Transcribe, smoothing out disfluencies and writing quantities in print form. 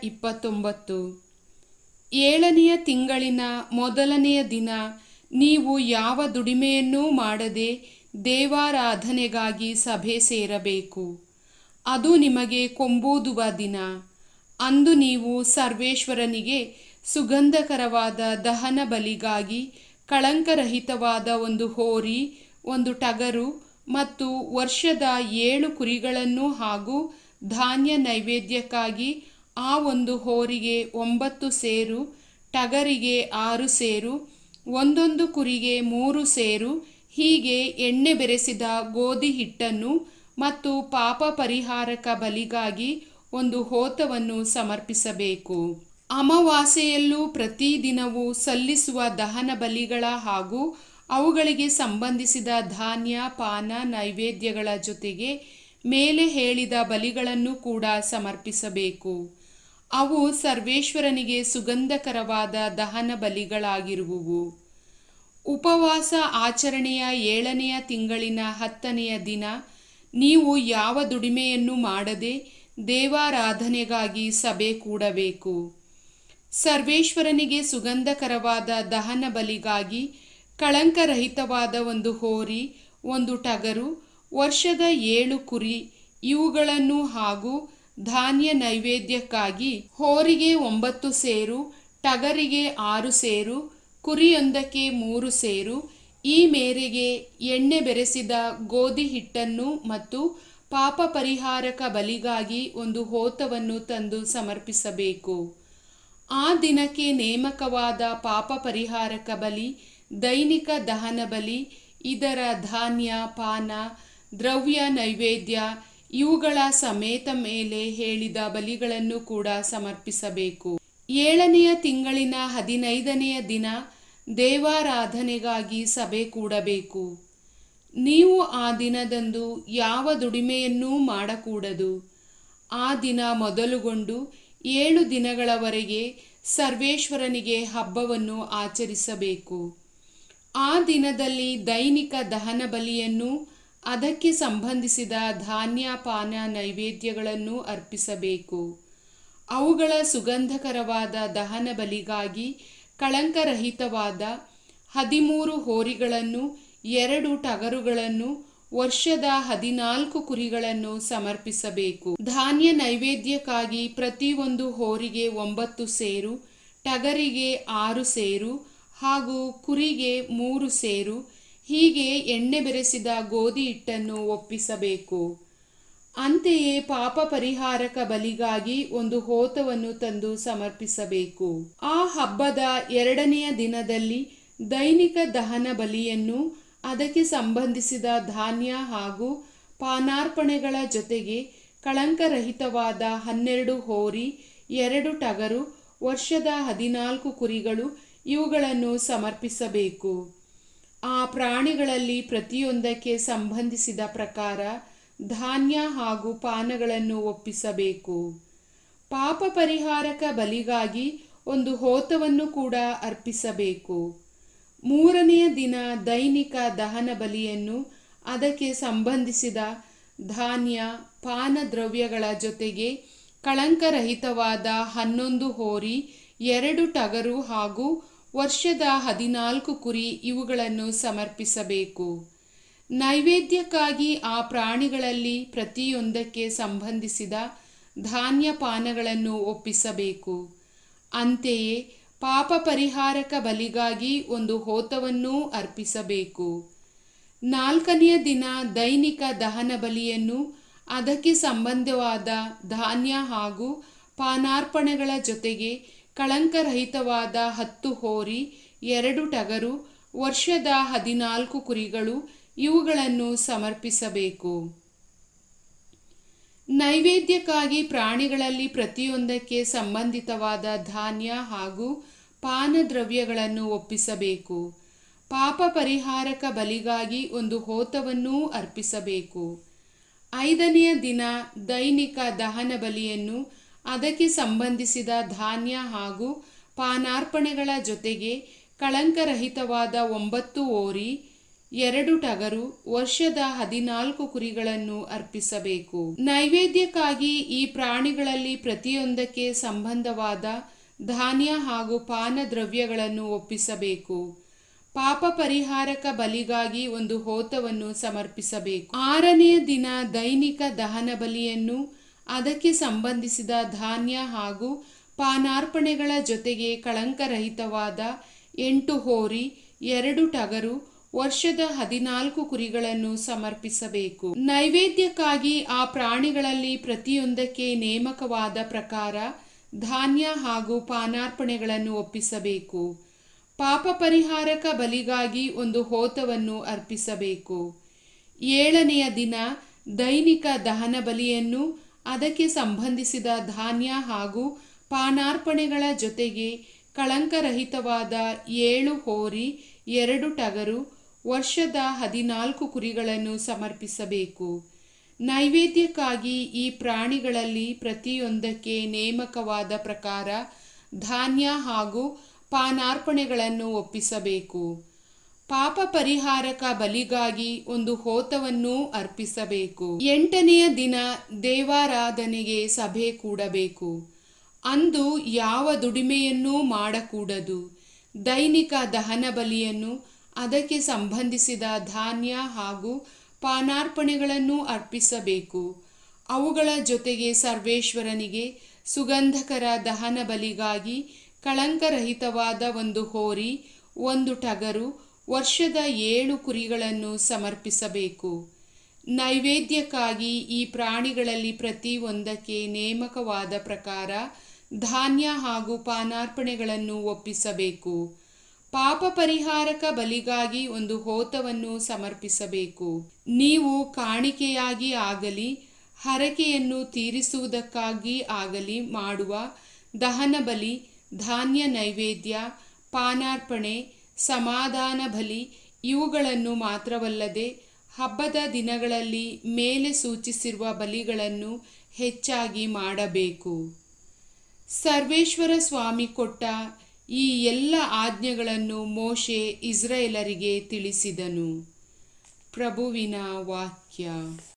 29. 7ನೆಯ ತಿಂಗಳಿನ ಮೊದಲನೆಯ ದಿನ ನೀವು ಯಾವ ದುಡಿಮೆಯನ್ನೂ ಮಾಡದೆ ದೇವಾರಾಧನೆಗಾಗಿ ಸಭೆ ಸೇರಬೇಕು. ಅದು ನಿಮಗೆ ಕೊಂಬೂದುವ ದಿನ. ಅಂದು ನೀವು ಸರ್ವೇಶ್ವರನಿಗೆ ಸುಗಂಧಕರವಾದ ದಹನ ಬಲಿಗಾಗಿ ಕಳಂಕರಹಿತವಾದ ಒಂದು ಹೋರಿ, ಒಂದು ಟಗರು ಮತ್ತು ವರ್ಷದ 7 ಕುರಿಗಳನ್ನು ಹಾಗೂ ಧಾನ್ಯ ನೈವೇದ್ಯಕ್ಕಾಗಿ ಆ ಒಂದು ಹೋರಿಗೆ 9 ಸೇರು, ಟಗರಿಗೆ 6 ಸೇರು, ಒಂದೊಂದು ಕುರಿಗೆ 3 ಸೇರು, ಹೀಗೆ ಎಣ್ಣೆ ಬೆರೆಸಿದ ಗೋಧಿ ಹಿಟ್ಟನ್ನು ಮತ್ತು ಪಾಪ ಪರಿಹಾರಕ ಬಲಿಗಾಗಿ ಒಂದು ಹೋತವನ್ನು ಸಮರ್ಪಿಸಬೇಕು. ಅಮಾವಾಸ್ಯೆಯಲ್ಲೂ ಪ್ರತಿದಿನವೂ ಸಲ್ಲಿಸುವ ದಹನ ಬಲಿಗಳ ಹಾಗೂ ಅವುಗಳಿಗೆ ಸಂಬಂಧಿಸಿದ ಧಾನ್ಯ ಪಾನ ನೈವೇದ್ಯಗಳ ಜೊತೆಗೆ ಮೇಲೆ ಹೇಳಿದ ಬಲಿಗಳನ್ನು ಕೂಡ ಸಮರ್ಪಿಸಬೇಕು. ಅವು ಸರ್ವೇಶ್ವರನಿಗೆ ಸುಗಂಧಕರವಾದ ದಹನ ಬಲಿಗಳಾಗಿರುವುವು. ಉಪವಾಸ ಆಚರಣೆಯ 7ನೆಯ ತಿಂಗಳಿನ 10ನೆಯ ದಿನ ನೀವು ಯಾವ ದುಡಿಮೆಯನ್ನು ಮಾಡದೆ ದೇವಾರಾಧನೆಗಾಗಿ ಸಭೆ ಕೂಡಬೇಕು. ಸರ್ವೇಶ್ವರನಿಗೆ ಸುಗಂಧಕರವಾದ ದಹನ ಬಲಿಗಾಗಿ ಕಳಂಕರಹಿತವಾದ ಒಂದು ಹೋರಿ, ಒಂದು ಟಗರು, ವರ್ಷದ 7 ಕುರಿ ಇವುಗಳನ್ನು ಹಾಗೂ ಧಾನ್ಯ ನೈವೇದ್ಯಕ್ಕಾಗಿ ಹೋರಿಗೆ 9 ಸೇರು, ಟಗರಿಗೆ 6 ಸೇರು, ಕುರಿಯೊಂದಕ್ಕೆ 3 ಸೇರು, ಈ ಮೇರೆಗೆ ಎಣ್ಣೆ ಬೆರೆಸಿದ ಗೋಧಿ ಹಿಟ್ಟನ್ನು ಮತ್ತು ಪಾಪ ಪರಿಹಾರಕ ಬಲಿಗಾಗಿ ಒಂದು ಹೋತವನ್ನು ತಂದು ಸಮರ್ಪಿಸಬೇಕು. ಆ ದಿನಕ್ಕೆ ನೇಮಕವಾದ ಪಾಪ ಪರಿಹಾರಕ ಬಲಿ, ದೈನಿಕ ದಹನ ಬಲಿ, ಇದರ ಧಾನ್ಯ ಪಾನ ದ್ರವ್ಯ ನೈವೇದ್ಯ ಇವುಗಳ ಸಮೇತ ಮೇಲೆ ಹೇಳಿದ ಬಲಿಗಳನ್ನು ಕೂಡ ಸಮರ್ಪಿಸಬೇಕು. 7ನೆಯ ತಿಂಗಳಿನ 15ನೆಯ ದಿನ ದೇವಾರಾಧನೆಗಾಗಿ ಸಭೆ ಕೂಡಬೇಕು. ನೀವು ಆ ದಿನದಂದು ಯಾವ ದುಡಿಮೆಯನ್ನೂ ಮಾಡಕೂಡದು. ಆ ದಿನ ಮೊದಲುಗೊಂಡು 7 ದಿನಗಳವರೆಗೆ ಸರ್ವೇಶ್ವರನಿಗೆ ಹಬ್ಬವನ್ನು ಆಚರಿಸಬೇಕು. ಆ ದಿನದಲ್ಲಿ ದೈನಿಕ ದಹನ ಬಲಿಯನ್ನು ಅದಕ್ಕೆ ಸಂಬಂಧಿಸಿದ ಧಾನ್ಯ ಪಾನ ನೈವೇದ್ಯಗಳನ್ನು ಅರ್ಪಿಸಬೇಕು. ಅವುಗಳ ಸುಗಂಧಕರವಾದ ದಹನ ಬಲಿಗಾಗಿ ಕಳಂಕರಹಿತವಾದ 13 ಹೋರಿಗಳನ್ನು, 2 ಟಗರುಗಳನ್ನು, ವರ್ಷದ 14 ಕುರಿಗಳನ್ನು ಸಮರ್ಪಿಸಬೇಕು. ಧಾನ್ಯ ನೈವೇದ್ಯಕ್ಕಾಗಿ ಪ್ರತಿಯೊಂದು ಹೋರಿಗೆ 9 ಸೇರು, ಟಗರಿಗೆ 6 ಸೇರು ಹಾಗೂ ಕುರಿಗೆ 3 ಸೇರು, ಹೀಗೆ ಎಣ್ಣೆ ಬೆರೆಸಿದ ಗೋಧಿ ಹಿಟ್ಟನ್ನು ಒಪ್ಪಿಸಬೇಕು. ಅಂತೆಯೇ ಪಾಪ ಪರಿಹಾರಕ ಬಲಿಗಾಗಿ ಒಂದು ಹೋತವನ್ನು ತಂದು ಸಮರ್ಪಿಸಬೇಕು. ಆ ಹಬ್ಬದ 2ನೆಯ ದಿನದಲ್ಲಿ ದೈನಿಕ ದಹನ ಬಲಿಯನ್ನು ಅದಕ್ಕೆ ಸಂಬಂಧಿಸಿದ ಧಾನ್ಯ ಹಾಗೂ ಪಾನಾರ್ಪಣೆಗಳ ಜೊತೆಗೆ ಕಳಂಕರಹಿತವಾದ 12 ಹೋರಿ, 2 ಟಗರು, ವರ್ಷದ 14 ಕುರಿಗಳು ಇವುಗಳನ್ನು ಸಮರ್ಪಿಸಬೇಕು. ಆ ಪ್ರಾಣಿಗಳಲ್ಲಿ ಪ್ರತಿಯೊಂದಕ್ಕೆ ಸಂಬಂಧಿಸಿದ ಪ್ರಕಾರ ಧಾನ್ಯ ಹಾಗೂ ಪಾನಗಳನ್ನು ಒಪ್ಪಿಸಬೇಕು. ಪಾಪ ಪರಿಹಾರಕ ಬಲಿಗಾಗಿ ಒಂದು ಹೋತವನ್ನು ಕೂಡ ಅರ್ಪಿಸಬೇಕು. 3ನೆಯ ದಿನ ದೈನಿಕ ದಹನ ಬಲಿಯನ್ನು ಅದಕ್ಕೆ ಸಂಬಂಧಿಸಿದ ಧಾನ್ಯ ಪಾನ ದ್ರವ್ಯಗಳ ಜೊತೆಗೆ ಕಳಂಕರಹಿತವಾದ 11 ಹೋರಿ, 2 ಟಗರು ಹಾಗೂ ವರ್ಷದ 14 ಕುರಿ ಇವುಗಳನ್ನು ಸಮರ್ಪಿಸಬೇಕು. ನೈವೇದ್ಯಕ್ಕಾಗಿ ಆ ಪ್ರಾಣಿಗಳಲ್ಲಿ ಪ್ರತಿಯೊಂದಕ್ಕೆ ಸಂಬಂಧಿಸಿದ ಧಾನ್ಯ ಪಾನಗಳನ್ನು ಒಪ್ಪಿಸಬೇಕು. ಅಂತೆಯೇ ಪಾಪ ಪರಿಹಾರಕ ಬಲಿಗಾಗಿ ಒಂದು ಹೋತವನ್ನೂ ಅರ್ಪಿಸಬೇಕು. 4ನೆಯ ದಿನ ದೈನಿಕ ದಹನ ಬಲಿಯನ್ನು ಅದಕ್ಕೆ ಸಂಬಂಧವಾದ ಧಾನ್ಯ ಹಾಗೂ ಪಾನಾರ್ಪಣೆಗಳ ಜೊತೆಗೆ ಕಳಂಕರಹಿತವಾದ 10 ಹೋರಿ, 2 ಟಗರು, ವರ್ಷದ 14 ಕುರಿಗಳು ಇವುಗಳನ್ನು ಸಮರ್ಪಿಸಬೇಕು. ನೈವೇದ್ಯಕ್ಕಾಗಿ ಪ್ರಾಣಿಗಳಲ್ಲಿ ಪ್ರತಿಯೊಂದಕ್ಕೆ ಸಂಬಂಧಿತವಾದ ಧಾನ್ಯ ಹಾಗೂ ಪಾನ ದ್ರವ್ಯಗಳನ್ನು ಒಪ್ಪಿಸಬೇಕು. ಪಾಪ ಪರಿಹಾರಕ ಬಲಿಗಾಗಿ ಒಂದು ಹೋತವನ್ನೂ ಅರ್ಪಿಸಬೇಕು. 5ನೆಯ ದಿನ ದೈನಿಕ ದಹನ ಬಲಿಯನ್ನು ಅದಕ್ಕೆ ಸಂಬಂಧಿಸಿದ ಧಾನ್ಯ ಹಾಗೂ ಪಾನಾರ್ಪಣೆಗಳ ಜೊತೆಗೆ ಕಳಂಕರಹಿತವಾದ 9 ಹೋರಿ, 2 ಟಗರು, ವರ್ಷದ 14 ಕುರಿಗಳನ್ನು ಅರ್ಪಿಸಬೇಕು. ನೈವೇದ್ಯಕ್ಕಾಗಿ ಈ ಪ್ರಾಣಿಗಳಲ್ಲಿ ಪ್ರತಿಯೊಂದಕ್ಕೆ ಸಂಬಂಧವಾದ ಧಾನ್ಯ ಹಾಗೂ ಪಾನ ದ್ರವ್ಯಗಳನ್ನು ಒಪ್ಪಿಸಬೇಕು. ಪಾಪ ಪರಿಹಾರಕ ಬಲಿಗಾಗಿ ಒಂದು ಹೋತವನ್ನು ಸಮರ್ಪಿಸಬೇಕು. 6ನೆಯ ದಿನ ದೈನಿಕ ದಹನ ಬಲಿಯನ್ನು ಅದಕ್ಕೆ ಸಂಬಂಧಿಸಿದ ಧಾನ್ಯ ಹಾಗೂ ಪಾನಾರ್ಪಣೆಗಳ ಜೊತೆಗೆ ಕಳಂಕರಹಿತವಾದ 8 ಹೋರಿ, 2 ಟಗರು, ವರ್ಷದ 14 ಕುರಿಗಳನ್ನು ಸಮರ್ಪಿಸಬೇಕು. ನೈವೇದ್ಯಕ್ಕಾಗಿ ಆ ಪ್ರಾಣಿಗಳಲ್ಲಿ ಪ್ರತಿಯೊಂದಕ್ಕೆ ನೇಮಕವಾದ ಪ್ರಕಾರ ಧಾನ್ಯ ಹಾಗೂ ಪಾನಾರ್ಪಣೆಗಳನ್ನು ಒಪ್ಪಿಸಬೇಕು. ಪಾಪ ಪರಿಹಾರಕ ಬಲಿಗಾಗಿ ಒಂದು ಹೋತವನ್ನು ಅರ್ಪಿಸಬೇಕು. 7ನೆಯ ದಿನ ದೈನಿಕ ದಹನ ಬಲಿಯನ್ನು ಅದಕ್ಕೆ ಸಂಬಂಧಿಸಿದ ಧಾನ್ಯ ಹಾಗೂ ಪಾನಾರ್ಪಣೆಗಳ ಜೊತೆಗೆ ಕಳಂಕರಹಿತವಾದ 7 ಹೋರಿ, 2 ಟಗರು, ವರ್ಷದ 14 ಕುರಿಗಳನ್ನು ಸಮರ್ಪಿಸಬೇಕು. ನೈವೇದ್ಯಕ್ಕಾಗಿ ಈ ಪ್ರಾಣಿಗಳಲ್ಲಿ ಪ್ರತಿಯೊಂದಕ್ಕೆ ನೇಮಕವಾದ ಪ್ರಕಾರ ಧಾನ್ಯ ಹಾಗೂ ಪಾನಾರ್ಪಣೆಗಳನ್ನು ಒಪ್ಪಿಸಬೇಕು. ಪಾಪ ಪರಿಹಾರಕ ಬಲಿಗಾಗಿ ಒಂದು ಹೋತವನ್ನು ಅರ್ಪಿಸಬೇಕು. 8ನೆಯ ದಿನ ದೇವಾರಾಧನೆಗೆ ಸಭೆ ಕೂಡಬೇಕು. ಅಂದು ಯಾವ ದುಡಿಮೆಯನ್ನೂ ಮಾಡಕೂಡದು. ದೈನಿಕ ದಹನ ಬಲಿಯನ್ನು ಅದಕ್ಕೆ ಸಂಬಂಧಿಸಿದ ಧಾನ್ಯ ಹಾಗೂ ಪಾನಾರ್ಪಣೆಗಳನ್ನು ಅರ್ಪಿಸಬೇಕು. ಅವುಗಳ ಜೊತೆಗೆ ಸರ್ವೇಶ್ವರನಿಗೆ ಸುಗಂಧಕರ ದಹನ ಬಲಿಗಾಗಿ ಕಳಂಕರಹಿತವಾದ 1 ಹೋರಿ, 1 ಟಗರು, ವರ್ಷದ 7 ಕುರಿಗಳನ್ನು ಸಮರ್ಪಿಸಬೇಕು. ನೈವೇದ್ಯಕ್ಕಾಗಿ ಈ ಪ್ರಾಣಿಗಳಲ್ಲಿ ಪ್ರತಿಯೊಂದಕ್ಕೆ ನೇಮಕವಾದ ಪ್ರಕಾರ ಧಾನ್ಯ ಹಾಗೂ ಪಾನಾರ್ಪಣೆಗಳನ್ನು ಒಪ್ಪಿಸಬೇಕು. ಪಾಪ ಪರಿಹಾರಕ ಬಲಿಗಾಗಿ ಒಂದು ಹೋತವನ್ನು ಸಮರ್ಪಿಸಬೇಕು. ನೀವು ಕಾಣಿಕೆಯಾಗಿ ಆಗಲಿ ಹರಕೆಯನ್ನು ತೀರಿಸುವುದಕ್ಕಾಗಿ ಆಗಲಿ ಮಾಡುವ ದಹನ ಬಲಿ, ಧಾನ್ಯ ನೈವೇದ್ಯ, ಪಾನಾರ್ಪಣೆ, ಸಮಾಧಾನ ಬಲಿ ಇವುಗಳನ್ನು ಮಾತ್ರವಲ್ಲದೆ ಹಬ್ಬದ ದಿನಗಳಲ್ಲಿ ಮೇಲೆ ಸೂಚಿಸಿರುವ ಬಲಿಗಳನ್ನು ಹೆಚ್ಚಾಗಿ ಮಾಡಬೇಕು. ಸರ್ವೇಶ್ವರ ಸ್ವಾಮಿ ಕೊಟ್ಟ ಈ ಎಲ್ಲ ಆಜ್ಞೆಗಳನ್ನು ಮೋಶೆ ಇಸ್ರಾಯೇಲರಿಗೆ ತಿಳಿಸಿದನು. ಪ್ರಭುವಿನ ವಾಕ್ಯ.